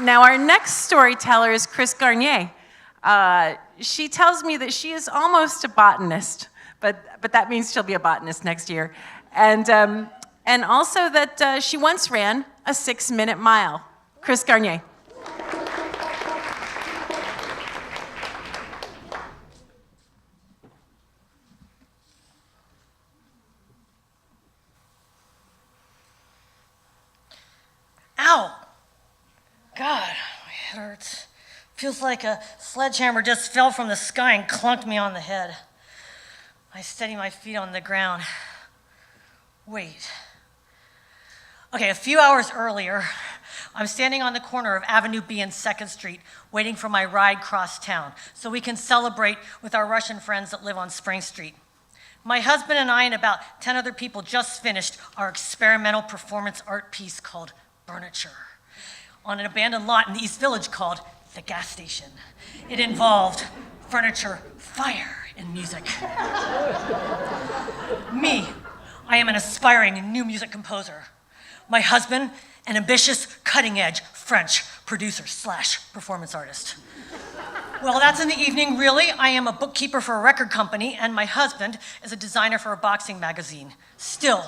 Now, our next storyteller is Kristen Garnier. She tells me that she is almost a botanist, but that means she'll be a botanist next year. And also that she once ran a 6-minute mile. Kristen Garnier. Ow! God, my head hurts. Feels like a sledgehammer just fell from the sky and clunked me on the head. I steady my feet on the ground. Wait. Okay, a few hours earlier, I'm standing on the corner of Avenue B and 2nd Street, waiting for my ride cross town so we can celebrate with our Russian friends that live on Spring Street. My husband and I and about 10 other people just finished our experimental performance art piece called Furniture on an abandoned lot in the East Village called The Gas Station. It involved furniture, fire, and music. Me, I am an aspiring new music composer. My husband, an ambitious, cutting-edge French producer / performance artist. Well, that's in the evening, really. I am a bookkeeper for a record company, and my husband is a designer for a boxing magazine. Still,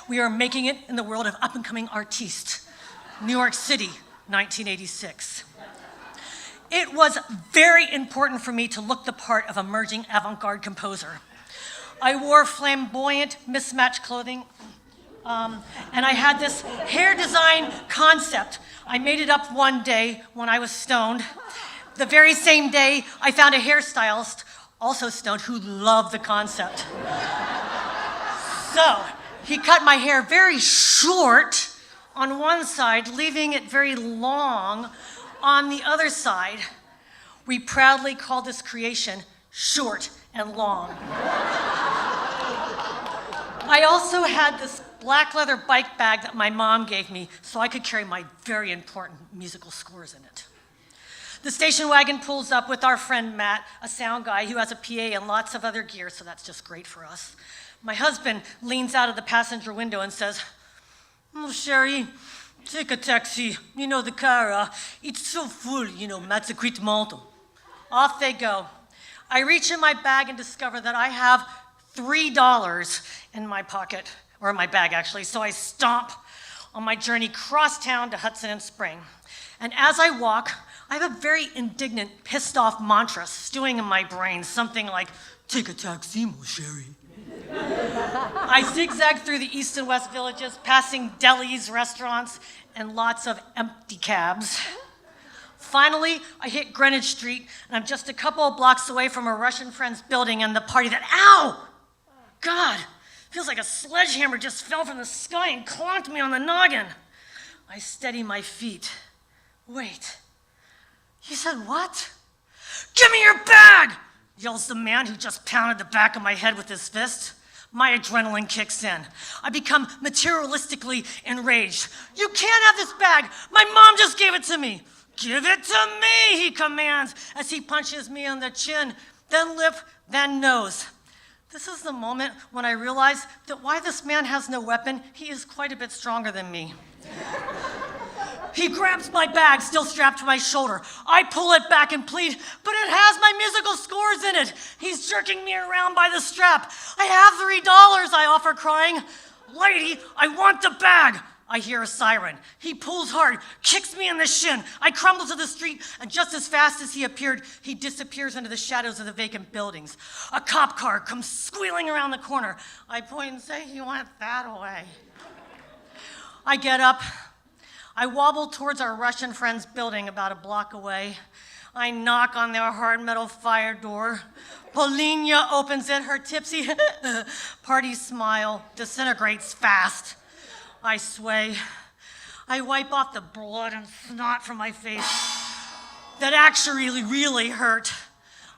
we are making it in the world of up-and-coming artistes. New York City, 1986. It was very important for me to look the part of emerging avant-garde composer. I wore flamboyant, mismatched clothing, and I had this hair design concept. I made it up one day when I was stoned. The very same day, I found a hairstylist, also stoned, who loved the concept. So, he cut my hair very short on one side, leaving it very long on the other side. We proudly called this creation Short and Long. I also had this black leather bike bag that my mom gave me so I could carry my very important musical scores in it. The station wagon pulls up with our friend Matt, a sound guy who has a PA and lots of other gear, so that's just great for us. My husband leans out of the passenger window and says, "Oh, Sherry, take a taxi. You know the car, it's so full, Matt's a quit molto." Off they go. I reach in my bag and discover that I have $3 in my pocket, or in my bag actually, so I stomp on my journey cross town to Hudson and Spring. And as I walk, I have a very indignant, pissed off mantra stewing in my brain, something like, "Take a taxi, mon chéri." I zigzag through the east and west villages, passing delis, restaurants, and lots of empty cabs. Finally, I hit Greenwich Street, and I'm just a couple of blocks away from a Russian friend's building and the party that, ow! God, feels like a sledgehammer just fell from the sky and clonked me on the noggin. I steady my feet. Wait, you said what? "Give me your bag!" yells the man who just pounded the back of my head with his fist. My adrenaline kicks in. I become materialistically enraged. "You can't have this bag. My mom just gave it to me." "Give it to me," he commands as he punches me on the chin, then lip, then nose. This is the moment when I realize that while this man has no weapon, he is quite a bit stronger than me. He grabs my bag, still strapped to my shoulder. I pull it back and plead, "But it has my musical scores in it." He's jerking me around by the strap. "I have $3, I offer, crying. "Lady, I want the bag." I hear a siren. He pulls hard, kicks me in the shin. I crumble to the street, and just as fast as he appeared, he disappears into the shadows of the vacant buildings. A cop car comes squealing around the corner. I point and say, "You went that way." I get up. I wobble towards our Russian friend's building about a block away. I knock on their hard metal fire door. Polina opens it, her tipsy party smile disintegrates fast. I sway. I wipe off the blood and snot from my face that actually really hurt.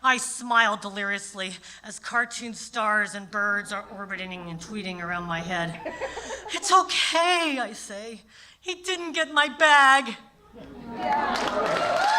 I smile deliriously as cartoon stars and birds are orbiting and tweeting around my head. "It's okay," I say. "He didn't get my bag." Yeah.